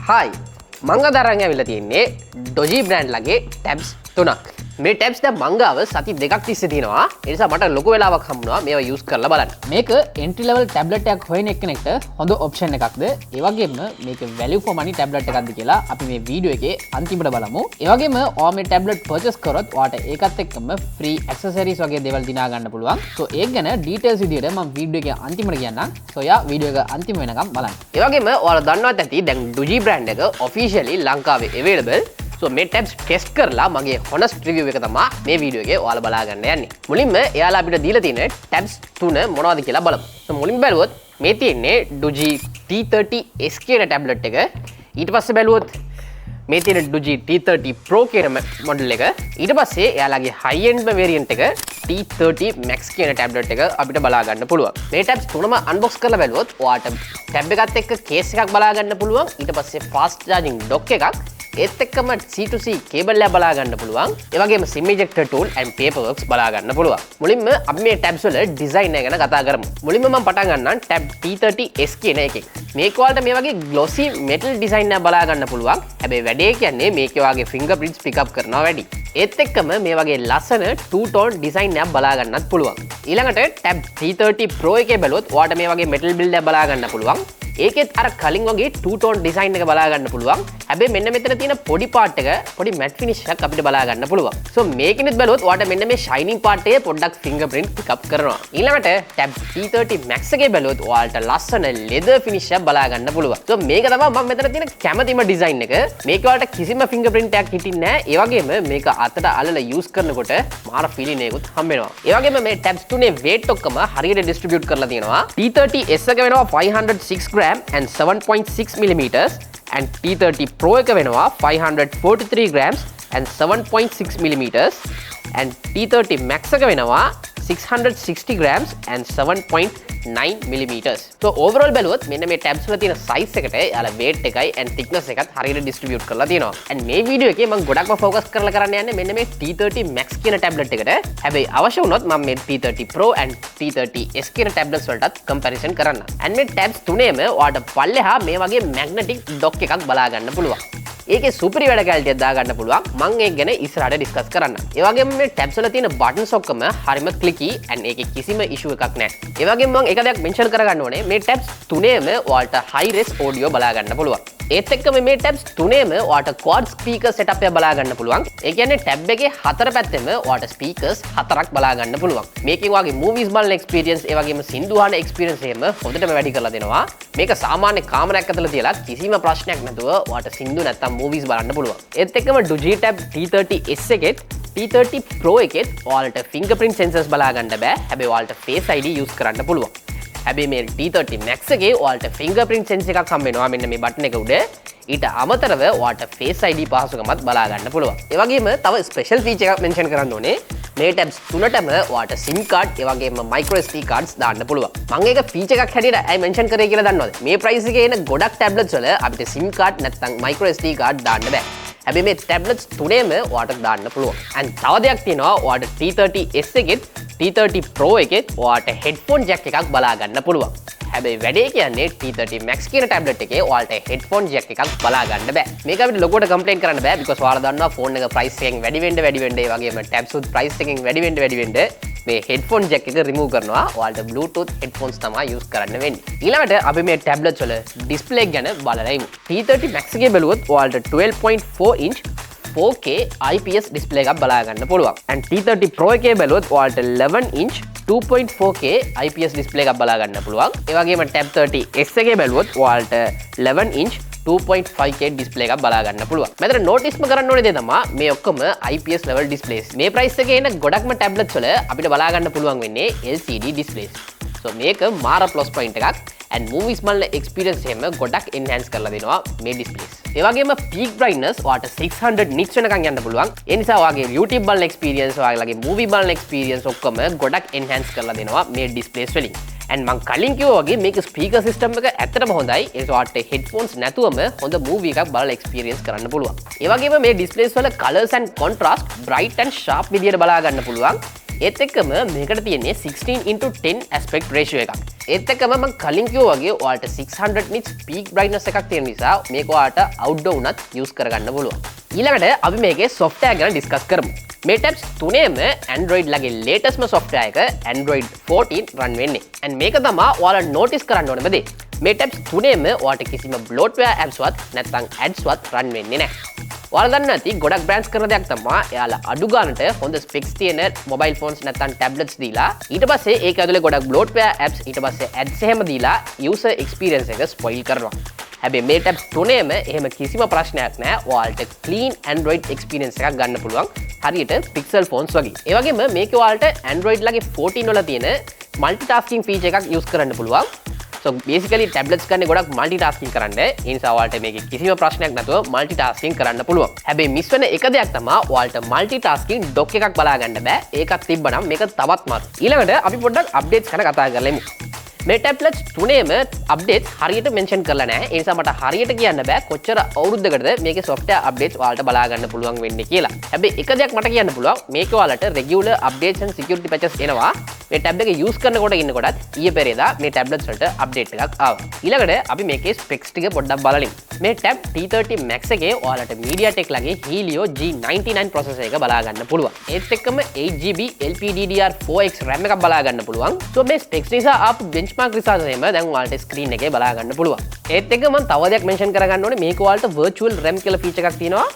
Hi, මං අද අරන් ඇවිල්ලා තියෙන්නේ Doogee brand ලගේ tabs 3ක්. මේ tabs දැන් මං ගාව සති 2ක් තිස්සේ තියෙනවා. ඒ නිසා මට ලොකු වෙලාවක් හම්බුණා මේවා use කරලා බලන්න. මේක entry level tablet එකක් හොයන එක්කෙනෙක්ට හොඳ option එකක්ද? ඒ වගේම මේක value for money tablet එකක්ද කියලා අපි මේ වීඩියෝ එකේ අන්තිමට බලමු. ඒ වගේම ඔයා මේ tablet purchase කරොත් ඔයාට ඒකත් එක්කම free accessories වගේ දේවල් දිනා ගන්න පුළුවන්. So ඒක ගැන details විදියට මම වීඩියෝ එකේ අන්තිමට කියන්නම්. So යා වීඩියෝ එක අන්තිම වෙනකම් බලන්න. ඒ වගේම ඔයාලා දන්නවත් ඇති දැන් Doogee brand එක officially ලංකාවේ available. So මේ tabs test කරලා මගේ honest review එක තමයි මේ වීඩියෝ එකේ ඔයාලා බලා ගන්න යන්නේ. මුලින්ම එයාලා අපිට දීලා තියෙන tabs 3 මොනවද කියලා බලමු. So මුලින්ම බැලුවොත් මේ තියෙන්නේ Doogee T30S කියන tablet එක. ඊට පස්සේ බැලුවොත් මේ තියෙන Doogee T30 Pro කියන model එක. ඊට පස්සේ එයාලගේ high end variant එක T30 Max කියන tablet එක අපිට බලා ගන්න පුළුවන්. මේ tabs තුනම unbox කරලා බැලුවොත් ඔයාට tab එකත් එක්ක case එකක් බලා ගන්න පුළුවන්. ඊට පස්සේ fast charging dock එකක් ඒත් එක්කම C2C කේබල් එක බලා ගන්න පුළුවන්. ඒ වගේම SIM ejector tool and paperworks බලා ගන්න පුළුවන්. මුලින්ම අපි මේ tabs වල design එක ගැන කතා කරමු. මුලින්ම මම පටන් ගන්නම් tab T30S කියන එකෙන්. මේක වලට මේ වගේ glossy metal design එක බලා ගන්න පුළුවන්. හැබැයි වැඩේ කියන්නේ මේකේ වගේ fingerprints pick up කරනවා වැඩි. ඒත් එක්කම මේ වගේ ලස්සන two tone design එකක් බලා ගන්නත් පුළුවන්. ඊළඟට tab T30 Pro එකේ බැලුවොත් ඔයාලට මේ වගේ metal build එකක් බලා ගන්න පුළුවන්. ඒකෙත් අර කලින් වගේ two tone design එක බලා ගන්න පුළුවන්. හැබැයි මෙන්න මෙතන තියෙන පොඩි part එක පොඩි matte finish එකක් අපිට බලා ගන්න පුළුවන්. So මේකෙනෙත් බැලුවොත් ඔයාලට මෙන්න මේ shining part එකේ පොඩ්ඩක් fingerprint pick up කරනවා. ඊළඟට tab T30 Max එකේ බැලුවොත් ඔයාලට ලස්සන leather finish එකක් බලා ගන්න පුළුවන්. So මේක තමයි මම මෙතන තියෙන කැමතිම design එක. මේක ඔයාලට කිසිම fingerprint එකක් හිටින්නේ නැහැ. ඒ වගේම මේක අතට අල්ලලා use කරනකොට මාර feeling එකකුත් හම්බ වෙනවා. ඒ වගේම මේ tabs තුනේ weight ඔක්කොම හරියට distribute කරලා තියෙනවා. T30S එක වෙනවා 506 gram and 7.6 millimeters and T30 Pro එක වෙනවා 543 grams and 7.6 millimeters and T30 Max එක වෙනවා 660 grams and 7.9 millimeters. So overall බැලුවොත් මෙන්න මේ tabs වල තියෙන size එකට යාලා weight එකයි and thickness එකත් හරියට distribute කරලා තියෙනවා. and මේ වීඩියෝ එකේ මම ගොඩක්ම focus කරලා කරන්න යන්නේ මෙන්න මේ T30 Max කියන tablet එකට. හැබැයි අවශ්‍ය වුණොත් මම මේ T30 Pro and T30S කියන tablets වලටත් comparison කරන්න. and මේ tabs තුනේම ඔයාලට පල්ලෙහා මේ වගේ magnetic dock එකක් බලා ගන්න පුළුවන්. ඒකේ සුපිරි වැඩ කැලටියක් දාගන්න පුළුවන්. මම ඒක ගැන ඉස්සරහට ඩිස්කස් කරන්න. ඒ වගේම මේ tabs වල තියෙන buttons ඔක්කොම හරිම clicky and ඒකේ කිසිම issue එකක් නැහැ. ඒ වගේම මම එක දෙයක් mention කරගන්න ඕනේ. මේ tabs තුනේම ඔයාලට high res audio බලා ගන්න පුළුවන්. ඒත් එක්කම මේ tabs තුනේම ඔයාලට quad speaker setup එක බලා ගන්න පුළුවන්. ඒ කියන්නේ tab එකේ හතර පැත්තෙම ඔයාලට speakers හතරක් බලා ගන්න පුළුවන්. මේකෙන් ඔයාගේ movies බලන experience ඒ වගේම සින්දු අහන experience එකම හොඳටම වැඩි කරලා දෙනවා. මේක සාමාන්‍ය කාමරයක් ඇතුළේ තියලා කිසිම ප්‍රශ්නයක් නැතුව ඔයාලට සින්දු නැත්තම් movies බලන්න පුළුවන්. ඒත් එක්කම Doogee Tab T30S එකෙත් T30 Pro එකෙත් ඔයාලට fingerprint sensors බලා ගන්න බෑ. හැබැයි ඔයාලට Face ID use කරන්න පුළුවන්. හැබැයි මේ T30 Max එකේ ඔයාලට fingerprint sensor එකක් හම්බ වෙනවා මෙන්න මේ බටන් එක උඩ. ඊට අමතරව ඔයාලට Face ID පහසුකමත් බලා ගන්න පුළුවන්. ඒ වගේම තව special feature එකක් mention කරන්න ඕනේ. මේ tabs තුනටම ඔයාලට SIM card ඒ වගේම micro SD cards දාන්න පුළුවන්. මම ඒක feature එකක් හැටියට ඇයි mention කරේ කියලා දන්නවද? මේ price එකේ එන ගොඩක් tablets වල අපිට SIM card නැත්නම් micro SD card දාන්න බෑ. හැබැයි මේ tablets තුනේම ඔයාලට දාන්න පුළුවන්. and තව දෙයක් තියෙනවා ඔයාලට T30S එකෙත් T30 Pro එකෙත් ඔයාලට headphone jack එකක් බලා ගන්න පුළුවන්. හැබැයි වැඩේ කියන්නේ T30 Max කියන tablet එකේ ඔයාලට headphone jack එකක් බලා ගන්න බෑ. මේක අපිට ලොකුවට complain කරන්න බෑ because ඔයාලා දන්නවා phone එක price එකෙන් වැඩි වෙන්න ඒ වගේම tabs උත් price එකෙන් වැඩි වෙන්න මේ headphone jack එක remove කරනවා. ඔයාලට Bluetooth headphones තමයි use කරන්න වෙන්නේ. ඊළඟට අපි මේ tablets වල display ගැන බලලා ඉමු. T30 Max එකේ බැලුවොත් ඔයාලට 12.4 inch 4K IPS display එකක් බලා ගන්න පුළුවන්. and T30 Pro එකේ බැලුවොත් ඔයාලට 11 inch 2.4K IPS display එකක් බලා ගන්න පුළුවන්. ඒ වගේම tab 30S එකේ බැලුවොත් ඔයාලට 11 inch 2.5K display එකක් බලා ගන්න පුළුවන්. මෙතන noticeම කරන්න ඕනේ දේ තමයි මේ ඔක්කොම IPS level displays. මේ price එකේ එන ගොඩක්ම tablets වල අපිට බලා ගන්න පුළුවන් වෙන්නේ LCD displays. so මේක මාර plus point එකක්. and movies බලන experience එකම ගොඩක් enhance කරලා දෙනවා මේ displays. ඒ වගේම peak brightness ඔයාලට 600 nits වෙනකන් යන්න පුළුවන්. ඒ නිසා ඔයාගේ YouTube බලන experience ඔයාලගේ movie බලන experience ඔක්කොම ගොඩක් enhance කරලා දෙනවා මේ displays වලින්. and මං කලින් කිව්වා වගේ මේක speaker system එක ඇත්තටම හොඳයි. ඒ ඔයාලට headphones නැතුවම හොඳ movie එකක් බලලා experience කරන්න පුළුවන්. ඒ වගේම මේ displays වල colors and contrast bright and sharp විදියට බලා ගන්න පුළුවන්. ඒත් එක්කම මේකට තියෙන්නේ 16:10 aspect ratio එකක්. ඒත් එක්කම මම කලින් කිව්වා වගේ ඔයාලට 600 nits peak brightness එකක් තියෙන නිසා මේක ඔයාලට outdoor උනත් use කරගන්න පුළුවන්. ඊළඟට අපි මේකේ software ගැන discuss කරමු. මේ tabs තුනේම Android ලගේ latestම software එක Android 14 run වෙන්නේ. and මේක තමයි ඔයාලා notice කරන්න ඕනම දේ. මේ tabs තුනේම ඔයාලට කිසිම bloatware apps වත් නැත්නම් ads වත් run වෙන්නේ නැහැ. ඔයාලා දන්නවා ඇති ගොඩක් brands කරන දෙයක් තමයි එයාලා අඩු ගානට හොඳ specs තියෙන mobile phones නැත්නම් tablets දීලා ඊට පස්සේ ඒක ඇතුලේ ගොඩක් bloatware apps ඊට පස්සේ ads එහෙම දීලා user experience එක spoil කරනවා. හැබැයි මේ tabs තුනේම එහෙම කිසිම ප්‍රශ්නයක් නැහැ. ඔයාලට clean Android experience එකක් ගන්න පුළුවන්. හරියට Pixel phones වගේ. ඒ වගේම මේකේ ඔයාලට Android ලගේ 14 වල තියෙන multitasking feature එකක් use කරන්න පුළුවන්. So basically tablets ගන්න ගොඩක් multitasking කරන්න. ඒ නිසා ඔයාලට මේකේ කිසිම ප්‍රශ්නයක් නැතුව multitasking කරන්න පුළුවන්. හැබැයි මිස් වෙන එක දෙයක් තමයි ඔයාලට multitasking dock එකක් බලා ගන්න බෑ. ඒකක් තිබ්බනම් මේක තවත් මාරු. ඊළඟට අපි පොඩ්ඩක් updates ගැන කතා කරලෙමු. මේ tablets තුනේම updates හරියට mention කරලා නැහැ. ඒ නිසා මට හරියට කියන්න බෑ කොච්චර අවුරුද්දකටද මේකේ software updates ඔයාලට බලා ගන්න පුළුවන් වෙන්නේ කියලා. හැබැයි එක දෙයක් මට කියන්න පුළුවන්. මේක ඔයාලට regular updates and security patches එනවා. මේ tab එක use කරනකොට ඉන්නකොටත් ඊයේ පෙරේදා මේ tablets වලට update එකක් ආවා. ඊළඟට අපි මේකේ specs ටික පොඩ්ඩක් බලමු. මේ tab T30 Max එකේ ඔයාලට MediaTek ලගේ Helio G99 processor එක බලා ගන්න පුළුවන්. ඒත් එක්කම 8GB LPDDR4X RAM එකක් බලා ගන්න පුළුවන්. So මේ specs නිසා ආපු benchmark results එහෙම දැන් ඔයාලට screen එකේ බලා ගන්න පුළුවන්. ඒත් එක්කම මම තව දෙයක් mention කරගන්න ඕනේ. මේක ඔයාලට virtual RAM කියලා feature එකක් තියෙනවා.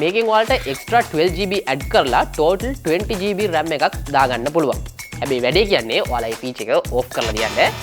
මේකෙන් ඔයාලට extra 12GB add කරලා total 20GB RAM එකක් දාගන්න පුළුවන්. හැබැයි වැඩේ කියන්නේ ඔයාලා මේ feature එක off කරලා තියන්න.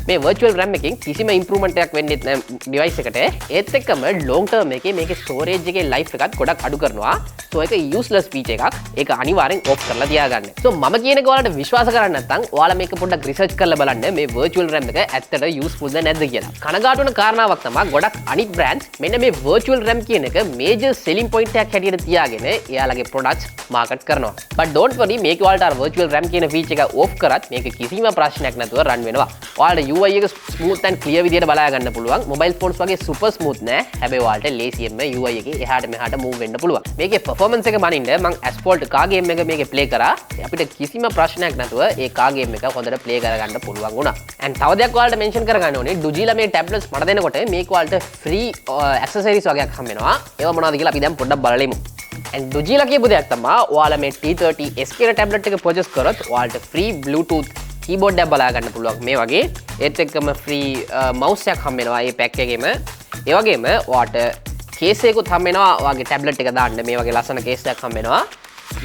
මේ virtual RAM එකෙන් කිසිම improvement එකක් වෙන්නේ නැහැ device එකට. ඒත් එක්කම long term එකේ මේකේ storage එකේ life එකත් ගොඩක් අඩු කරනවා. So ඒක useless feature එකක්. ඒක අනිවාර්යෙන් off කරලා තියාගන්න. So මම කියන එක ඔයාලට විශ්වාස කරන්න නැත්නම් ඔයාලා මේක පොඩ්ඩක් research කරලා බලන්න මේ virtual RAM එක ඇත්තට useful ද නැද්ද කියලා. කනගාටු වෙන කාරණාවක් තමයි ගොඩක් අනිත් brands මෙන්න මේ virtual RAM කියන එක major selling point එකක් හැටියට තියාගෙන එයාලගේ products market කරනවා. But don't worry මේක ඔයාලට අර virtual RAM කියන feature එක off කරත් මේක කිසිම ප්‍රශ්නයක් නැතුව run වෙනවා. ඔයාලට UI එක smooth and clear විදියට බලා ගන්න පුළුවන්. mobile phones වගේ super smooth නෑ. හැබැයි ඔයාලට ලේසියෙන්ම UI එකේ එහාට මෙහාට move වෙන්න පුළුවන්. මේකේ performance එක මනින්න මම Asphalt car game එක මේකේ play කරා. අපිට කිසිම ප්‍රශ්නයක් නැතුව ඒ car game එක හොඳට play කරගන්න පුළුවන් වුණා. and තව දෙයක් ඔයාලට mention කරගන්න ඕනේ Doogee ලා මේ tablets මට දෙනකොට මේක ඔයාලට free accessories වගේක් හම්බ වෙනවා. ඒවා මොනවද කියලා අපි දැන් පොඩ්ඩක් බලමු. and Doogee ලා කියපු දෙයක් තමයි ඔයාලා මේ T30 SK tablet එක purchase කරොත් ඔයාලට free Bluetooth keyboard එකක් බලා ගන්න පුළුවන් මේ වගේ. ඒත් එක්කම free mouse එකක් හම්බ වෙනවා මේ pack එකේම. ඒ වගේම ඔයාලට case එකකුත් හම්බ වෙනවා ඔයාගේ tablet එක දාන්න මේ වගේ ලස්සන case එකක් හම්බ වෙනවා.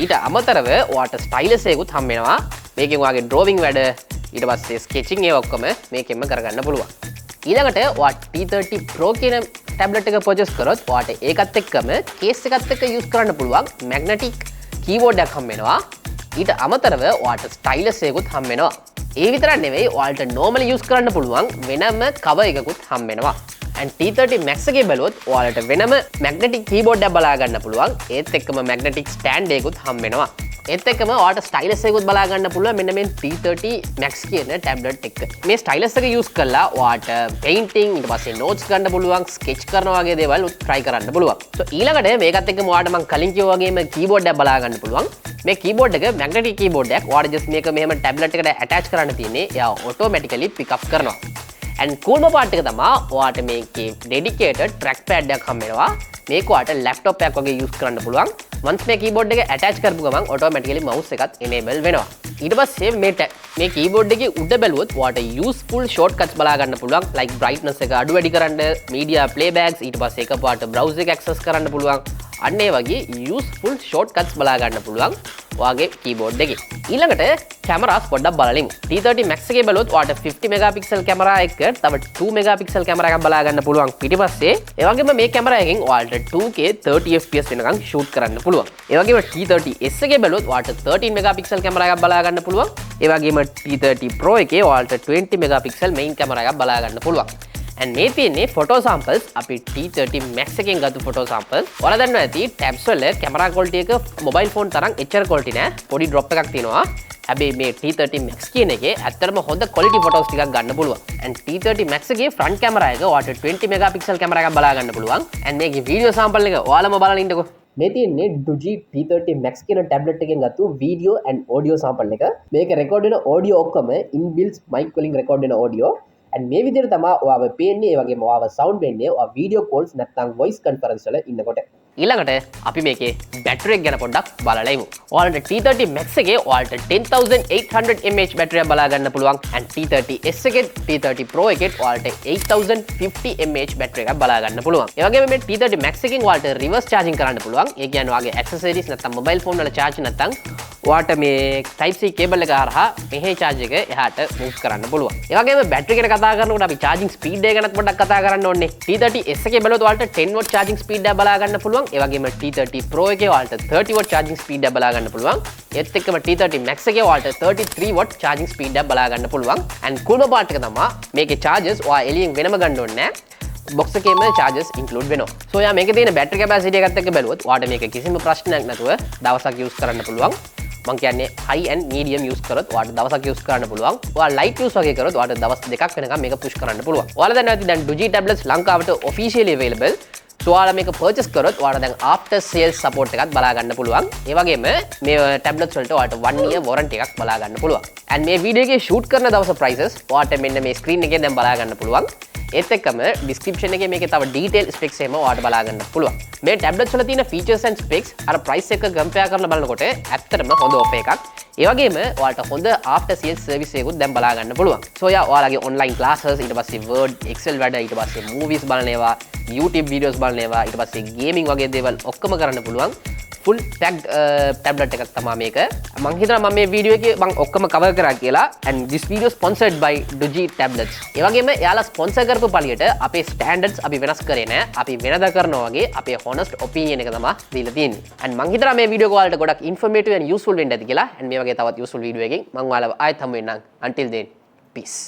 ඊට අමතරව ඔයාලට stylus එකකුත් හම්බ වෙනවා. මේකෙන් ඔයාගේ drawing වැඩ ඊට පස්සේ sketching ඒවා ඔක්කොම මේකෙන්ම කරගන්න පුළුවන්. ඊළඟට ඔයාලා T30 Pro කියන tablet එක purchase කරොත් ඔයාලට ඒකත් එක්කම case එකත් එක්ක use කරන්න පුළුවන් magnetic keyboard එකක් හම්බ වෙනවා. ඊට අමතරව ඔයාලට stylus එකකුත් හම්බ වෙනවා. ඒ විතරක් නෙවෙයි ඔයාලට normally use කරන්න පුළුවන් වෙනම cover එකකුත් හම්බ වෙනවා. and T30 Max එකේ බලුවොත් ඔයාලට වෙනම magnetic keyboard එකක් බලා ගන්න පුළුවන්. ඒත් එක්කම magnetic stand එකකුත් හම්බ වෙනවා. ඒත් එක්කම ඔයාලට stylus එකකුත් බලා ගන්න පුළුවන් මෙන්න මේ T30 Max කියන tablet එක. මේ stylus එක use කරලා ඔයාලට painting ඊට පස්සේ notes ගන්න පුළුවන්, sketch කරනවා වගේ දේවල් try කරන්න පුළුවන්. so ඊළඟට මේකත් එක්කම ඔයාලට මම කලින් කිව්වා වගේම keyboard එකක් බලා ගන්න පුළුවන්. මේ keyboard එක magnetic keyboard එකක්. ඔයාලට just මේක මෙහෙම tablet එකට attach කරන්න තියෙන්නේ. එයා automatically pick up කරනවා. and cool part එක තමයි ඔයාලට මේකේ dedicated trackpad එකක් හම්බ වෙනවා. මේක ඔයාලට laptop එකක් වගේ use කරන්න පුළුවන්. once මේ keyboard එක attach කරපු ගමන් automatically mouse එකත් enable වෙනවා. ඊට පස්සේ මේ keyboard එකේ උඩ බැලුවොත් ඔයාලට useful shortcuts බලා ගන්න පුළුවන්. like brightness එක අඩු වැඩි කරන්න, media playbacks, ඊට පස්සේ එකපාරට browser එක access කරන්න පුළුවන්. අන්න ඒ වගේ useful shortcuts බලා ගන්න පුළුවන් ඔයාගේ keyboard එකේ. ඊළඟට cameras පොඩ්ඩක් බලමු. T30 Max එකේ බලුවොත් ඔයාලට 50 megapixel camera එක තව 2 megapixel camera එකක් බලා ගන්න පුළුවන් පිටිපස්සේ. ඒ වගේම මේ camera එකෙන් ඔයාලට 2K 30 fps වෙනකන් shoot කරන්න පුළුවන්. ඒ වගේම T30S එකේ බලුවොත් ඔයාලට 13 megapixel camera එකක් බලා ගන්න පුළුවන්. ඒ වගේම T30 Pro එකේ ඔයාලට 20 megapixel main camera එකක් බලා ගන්න පුළුවන්. and මේ තියෙන්නේ photo samples අපි T30 Max එකෙන් ගත්තු photo samples. ඔයාලා දන්නවා ඇති tabs වල camera quality එක mobile phone තරම් එච්චර quality නෑ. පොඩි drop එකක් තියෙනවා. හැබැයි මේ T30 Max කියන එකේ ඇත්තටම හොඳ quality photos ටිකක් ගන්න පුළුවන්. and T30 Max එකේ front camera එක ඔයාලට 20 megapixel camera එකක් බලා ගන්න පුළුවන්. and මේකේ video sample එක ඔයාලම බලලා ඉන්නකෝ. මේ තියෙන්නේ Doogee T30 Max කියන ටැබ්ලට් එකෙන් ගත්තු වීඩියෝ ඇන්ඩ් ඔඩියෝ සාම්පල් එක. මේක රෙකෝඩ් වෙන ඔඩියෝ ඔක්කොම ඉන්බිල්ට් මයික් වලින් රෙකෝඩ් වෙන ඔඩියෝ. ඇන්ඩ් මේ විදිහට තමයි ඔයාව පේන්නේ, ඒ වගේම ඔයාව සවුන්ඩ් වෙන්නේ ඔයා වීඩියෝ කෝල්ස් නැත්නම් වොයිස් කන්ෆරන්ස් වල ඉන්නකොට. ඊළඟට අපි මේකේ බැටරි එක ගැන පොඩ්ඩක් බලලා ඉමු. ඔයාලට T30 Max එකේ ඔයාලට 10800 mAh බැටරියක් බලා ගන්න පුළුවන්. and T30S එකේ T30 Pro එකේ ඔයාලට 8050 mAh බැටරි එකක් බලා ගන්න පුළුවන්. ඒ වගේම මේ T30 Max එකෙන් ඔයාලට රිවර්ස් charging කරන්න පුළුවන්. ඒ කියන්නේ ඔයාගේ accessories නැත්නම් mobile phone වල charge නැත්නම් ඔයාට මේ Type C cable එක හරහා මෙහි charge එක එහාට move කරන්න පුළුවන්. ඒ වගේම බැටරි එක කතා කරනකොට අපි charging speed එක ගැනත් පොඩ්ඩක් කතා කරන්න ඕනේ. T30S එකේ බලුවොත් ඔයාලට 10 watt charging speed එක බලා ගන්න පුළුවන්. ඒ වගේම T30 Pro එකේ ඔයාලට 30 watt charging speed එක බලා ගන්න පුළුවන්. ඒත් එක්කම T30 Max එකේ ඔයාලට 33 watt charging speed එක බලා ගන්න පුළුවන්. and cool part එක තමයි මේකේ charges ඔයා එළියෙන් වෙනම ගන්න ඕනේ නැහැ. box එකේම charges include වෙනවා. so යා මේකේ තියෙන battery capacity එකත් එක්ක බැලුවොත් ඔයාට මේක කිසිම ප්‍රශ්නයක් නැතුව දවසක් use කරන්න පුළුවන්. මම කියන්නේ high and medium use කරොත් ඔයාට දවසක් use කරන්න පුළුවන්. ඔයා light use වගේ කරොත් ඔයාට දවස් දෙකක් වෙනකම් මේක push කරන්න පුළුවන්. ඔයාලා දන්නවා ඇති දැන් Doogee tablets ලංකාවට officially available. so ඔයාලා මේක purchase කරොත් ඔයාලා දැන් after sales support එකක් බලා ගන්න පුළුවන්. ඒ වගේම මේ tablets වලට ඔයාලට 1 year warranty එකක් බලා ගන්න පුළුවන්. and මේ video එකේ shoot කරන දවස් prices ඔයාට මෙන්න මේ screen එකේ දැන් බලා ගන්න පුළුවන්. ඒත් එක්කම description එකේ මේකේ තව detail specs එහෙම ඔයාලට බලා ගන්න පුළුවන්. මේ tablets වල තියෙන features and specs අර price එක compare කරලා බලනකොට ඇත්තටම හොඳ offer එකක්. ඒ වගේම ඔයාලට හොඳ after sales service එකකුත් දැන් බලා ගන්න පුළුවන්. so ඔයාලගේ online classes ඊට පස්සේ word excel වැඩ ඊට පස්සේ movies බලන ඒවා YouTube videos බලන ඒවා ඊට පස්සේ gaming වගේ දේවල් ඔක්කොම කරන්න පුළුවන්. full packed tablet එකක් තමයි මේක. මම හිතනවා මම මේ වීඩියෝ එකේ මම ඔක්කොම cover කරා කියලා. and this video sponsored by Doogee tablets. ඒ වගේම එයාලා sponsor කරපු පළියට අපේ standards අපි වෙනස් කරේ නැහැ. අපි වෙනදා කරනවා වගේ අපේ honest opinion එක තමයි දීලා තියෙන්නේ. and මම හිතනවා මේ වීඩියෝ එක ඔයාලට ගොඩක් informative and useful වෙන්න ඇති කියලා. and මේ වගේ තවත් useful වීඩියෝ එකකින් මම ඔයාලව ආයෙත් හමු වෙන්නම්. until then peace.